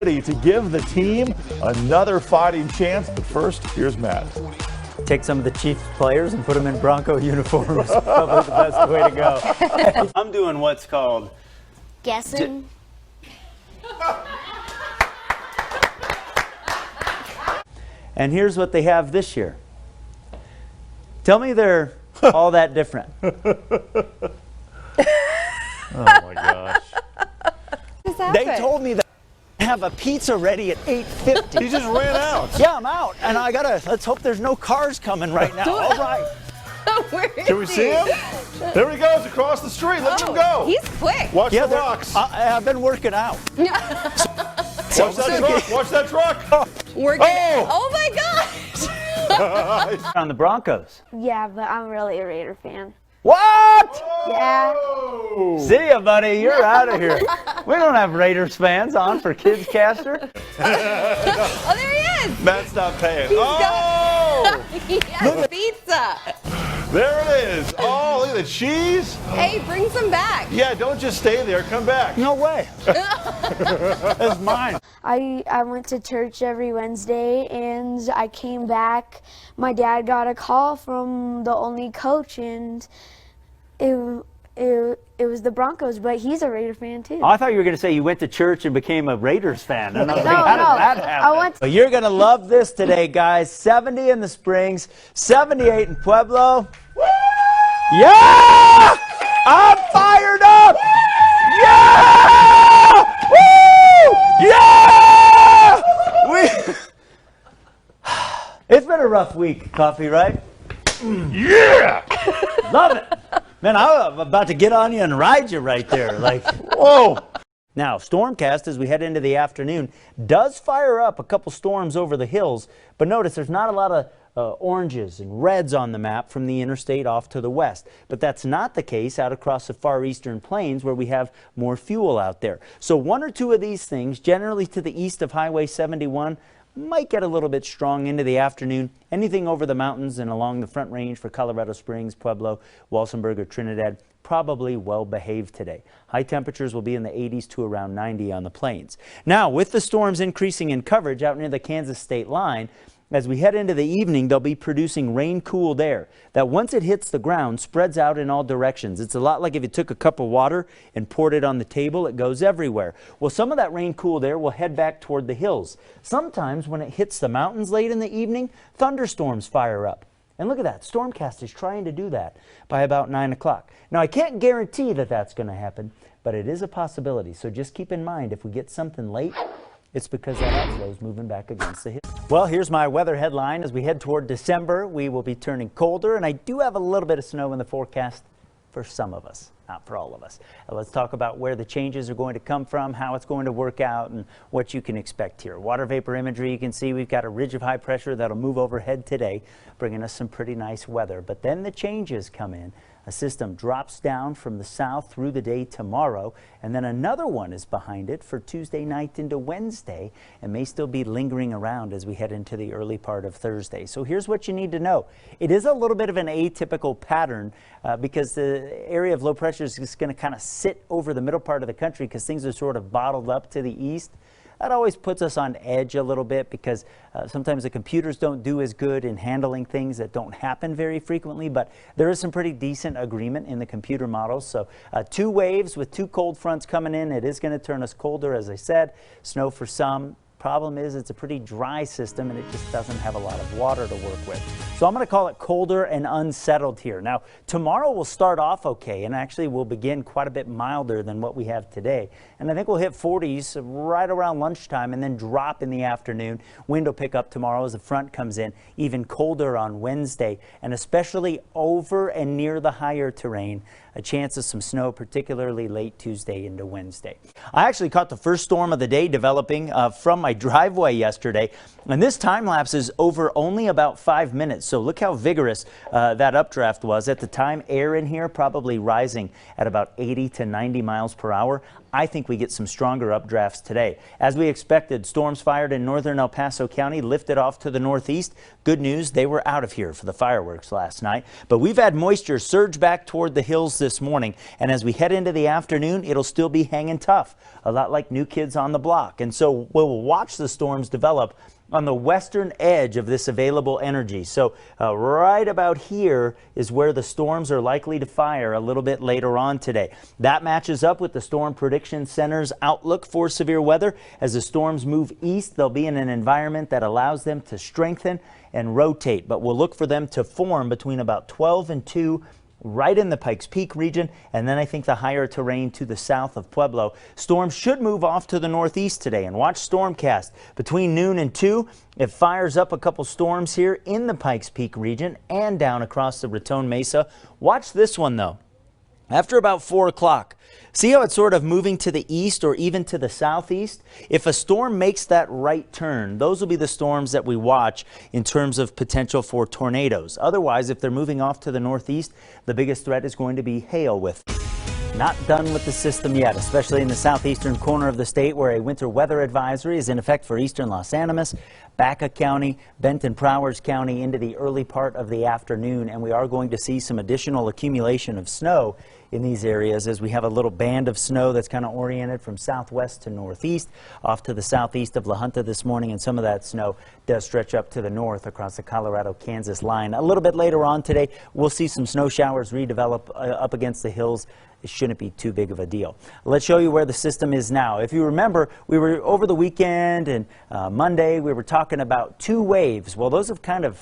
To give the team another fighting chance, but first, here's Matt. Take some of the Chiefs players and put them in Bronco uniforms. Probably the best way to go. I'm doing what's called guessing. And here's what they have this year. Tell me they're all that different. Oh my gosh. They told me that I have a pizza ready at 8:50. He just ran out. Yeah, I'm out. And I gotta, let's hope there's no cars coming right now. All right. Can we see him? There he goes across the street. Let him go. He's quick. Watch the rocks. I've been working out. Watch that truck. Watch that truck. Oh my gosh. On the Broncos. Yeah, but I'm really a Raider fan. What? Yeah. See ya, buddy. You're out of here. We don't have Raiders fans on for Kids Caster. Oh, there he is. Matt's not paying. He has pizza. There it is. Oh, look at the cheese. Hey, bring some back. Yeah, don't just stay there. Come back. No way. That's mine. I went to church every Wednesday, and I came back. My dad got a call from the only coach, and it was the Broncos, but he's a Raider fan too. Oh, I thought you were going to say you went to church and became a Raiders fan. And I was like, No, how did no. that happen? Well, you're going to love this today, guys. 70 in the Springs, 78 in Pueblo. Yeah! I'm fired up! Yeah! Woo! Yeah! It's been a rough week, Coffee, right? Yeah! Love it. Man, I'm about to get on you and ride you right there. Like, Whoa! now, Stormcast, as we head into the afternoon, does fire up a couple storms over the hills, but notice there's not a lot of oranges and reds on the map from the interstate off to the west. But that's not the case out across the far eastern plains where we have more fuel out there. So one or two of these things, generally to the east of Highway 71, might get a little bit strong into the afternoon. Anything over the mountains and along the Front Range for Colorado Springs, Pueblo, Walsenburg, or Trinidad, probably well behaved today. High temperatures will be in the 80s to around 90 on the plains. Now, with the storms increasing in coverage out near the Kansas state line, as we head into the evening, they'll be producing rain-cooled air that once it hits the ground spreads out in all directions. It's a lot like if you took a cup of water and poured it on the table, it goes everywhere. Well, some of that rain-cooled air will head back toward the hills. Sometimes when it hits the mountains late in the evening, thunderstorms fire up. And look at that, Stormcast is trying to do that by about 9 o'clock. Now, I can't guarantee that that's going to happen, but it is a possibility. So just keep in mind, if we get something late, it's because that outflow is moving back against the hill. Well, here's my weather headline. As we head toward December, we will be turning colder, and I do have a little bit of snow in the forecast for some of us, not for all of us. Let's talk about where the changes are going to come from, how it's going to work out, and what you can expect here. Water vapor imagery, you can see we've got a ridge of high pressure that'll move overhead today, bringing us some pretty nice weather. But then the changes come in. A system drops down from the south through the day tomorrow, and then another one is behind it for Tuesday night into Wednesday, and may still be lingering around as we head into the early part of Thursday. So here's what you need to know. It is a little bit of an atypical pattern because the area of low pressure is just going to kind of sit over the middle part of the country because things are sort of bottled up to the east. That always puts us on edge a little bit because sometimes the computers don't do as good in handling things that don't happen very frequently, but there is some pretty decent agreement in the computer models. So 2 waves with 2 cold fronts coming in. It is going to turn us colder, as I said. Snow for some. Problem is it's a pretty dry system and it just doesn't have a lot of water to work with. So I'm going to call it colder and unsettled here. Now, tomorrow will start off okay and actually will begin quite a bit milder than what we have today. And I think we'll hit 40s right around lunchtime and then drop in the afternoon. Wind will pick up tomorrow as the front comes in, even colder on Wednesday, and especially over and near the higher terrain. A chance of some snow, particularly late Tuesday into Wednesday. I actually caught the first storm of the day developing from my driveway yesterday, and this time lapse is over only about 5 minutes. So look how vigorous that updraft was. At the time, air in here probably rising at about 80 to 90 miles per hour. I think we get some stronger updrafts today. As we expected, storms fired in northern El Paso County lifted off to the northeast. Good news, they were out of here for the fireworks last night. But we've had moisture surge back toward the hills this this morning. And as we head into the afternoon, it'll still be hanging tough, a lot like New Kids on the Block. And so we'll watch the storms develop on the western edge of this available energy. So right about here is where the storms are likely to fire a little bit later on today. That matches up with the Storm Prediction Center's outlook for severe weather. As the storms move east, they'll be in an environment that allows them to strengthen and rotate, but we'll look for them to form between about 12 and 2 right in the Pikes Peak region, and then I think the higher terrain to the south of Pueblo. Storms should move off to the northeast today, and watch Stormcast. Between noon and 2, it fires up a couple storms here in the Pikes Peak region and down across the Raton Mesa. Watch this one though. After about 4 o'clock, see how it's sort of moving to the east or even to the southeast? If a storm makes that right turn, those will be the storms that we watch in terms of potential for tornadoes. Otherwise, if they're moving off to the northeast, the biggest threat is going to be hail with. Not done with the system yet, especially in the southeastern corner of the state where a winter weather advisory is in effect for eastern Los Animas, Baca County, Benton-Prowers County into the early part of the afternoon, and we are going to see some additional accumulation of snow in these areas as we have a little band of snow that's kind of oriented from southwest to northeast off to the southeast of La Junta this morning, and some of that snow does stretch up to the north across the Colorado-Kansas line. A little bit later on today, we'll see some snow showers redevelop up against the hills. It shouldn't be too big of a deal. Let's show you where the system is now. If you remember, we were over the weekend and Monday, we were talking about 2 waves. Well, those have kind of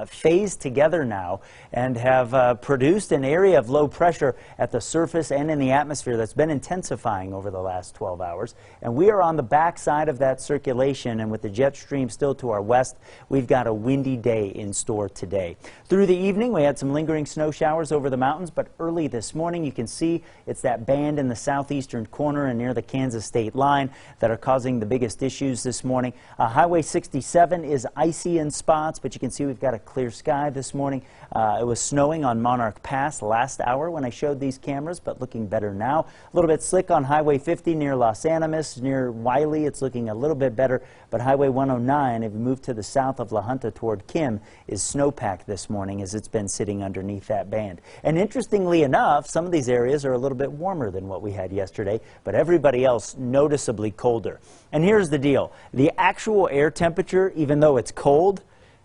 phased together now and have produced an area of low pressure at the surface and in the atmosphere that's been intensifying over the last 12 hours. And we are on the backside of that circulation, and with the jet stream still to our west, we've got a windy day in store today. Through the evening, we had some lingering snow showers over the mountains, but early this morning, you can see it's that band in the southeastern corner and near the Kansas state line that are causing the biggest issues this morning. Highway 67 is icy in spots, but you can see we've got a clear sky this morning. It was snowing on Monarch Pass last hour when I showed these cameras, but looking better now. A little bit slick on Highway 50 near Los Animas, near Wiley. It's looking a little bit better, but Highway 109, if you move to the south of La Junta toward Kim, is snowpacked this morning as it's been sitting underneath that band. And interestingly enough, some of these areas are a little bit warmer than what we had yesterday, but everybody else noticeably colder. And here's the deal. The actual air temperature, even though it's cold,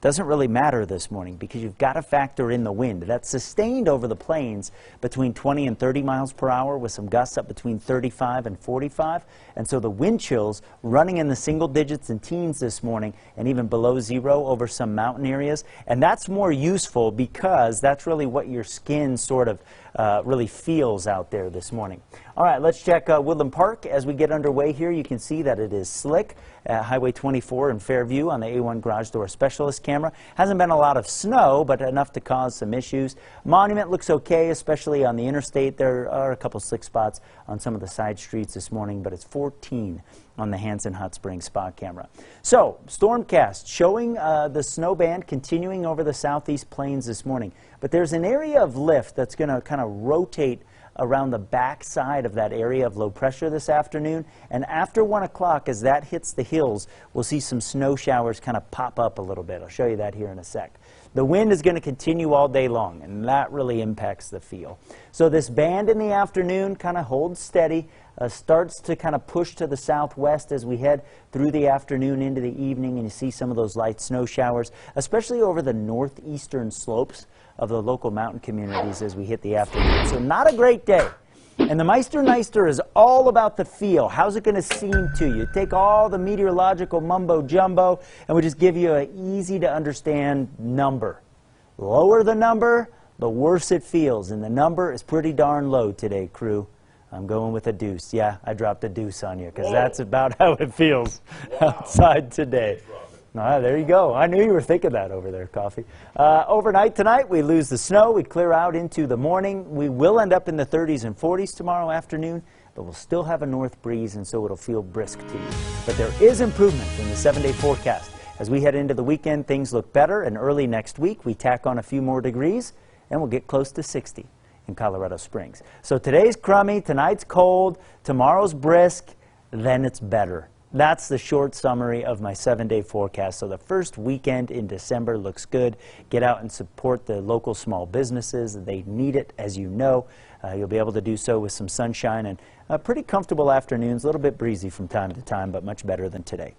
doesn't really matter this morning because you've got to factor in the wind. That's sustained over the plains between 20 and 30 miles per hour with some gusts up between 35 and 45. And so the wind chills running in the single digits and teens this morning and even below 0 over some mountain areas. And that's more useful because that's really what your skin sort of really feels out there this morning. All right, let's check Woodland Park. As we get underway here, you can see that it is slick. Highway 24 in Fairview on the A1 garage door specialist camera. Hasn't been a lot of snow, but enough to cause some issues. Monument looks okay, especially on the interstate. There are a couple slick spots on some of the side streets this morning, but it's 14 on the Hanson Hot Springs spot camera. So, Stormcast showing the snow band continuing over the southeast plains this morning. But there's an area of lift that's going to kind of rotate around the back side of that area of low pressure this afternoon. And after 1 o'clock, as that hits the hills, we'll see some snow showers kind of pop up a little bit. I'll show you that here in a sec. The wind is going to continue all day long, and that really impacts the feel. So this band in the afternoon kind of holds steady, starts to kind of push to the southwest as we head through the afternoon into the evening, and you see some of those light snow showers, especially over the northeastern slopes of the local mountain communities as we hit the afternoon. So not a great day. And the Meister is all about the feel. How's it going to seem to you? Take all the meteorological mumbo-jumbo, and we just give you an easy-to-understand number. Lower the number, the worse it feels. And the number is pretty darn low today, crew. I'm going with a deuce. Yeah, I dropped a deuce on you because that's about how it feels outside today. There you go. I knew you were thinking that over there, Coffee. Overnight tonight, we lose the snow. We clear out into the morning. We will end up in the 30s and 40s tomorrow afternoon, but we'll still have a north breeze, and so it'll feel brisk to you. But there is improvement in the 7-day forecast. As we head into the weekend, things look better, and early next week, we tack on a few more degrees, and we'll get close to 60 in Colorado Springs. So today's crummy, tonight's cold, tomorrow's brisk, then it's better. That's the short summary of my 7-day forecast. So the first weekend in December looks good. Get out and support the local small businesses. They need it, as you know. You'll be able to do so with some sunshine and pretty comfortable afternoons, a little bit breezy from time to time, but much better than today.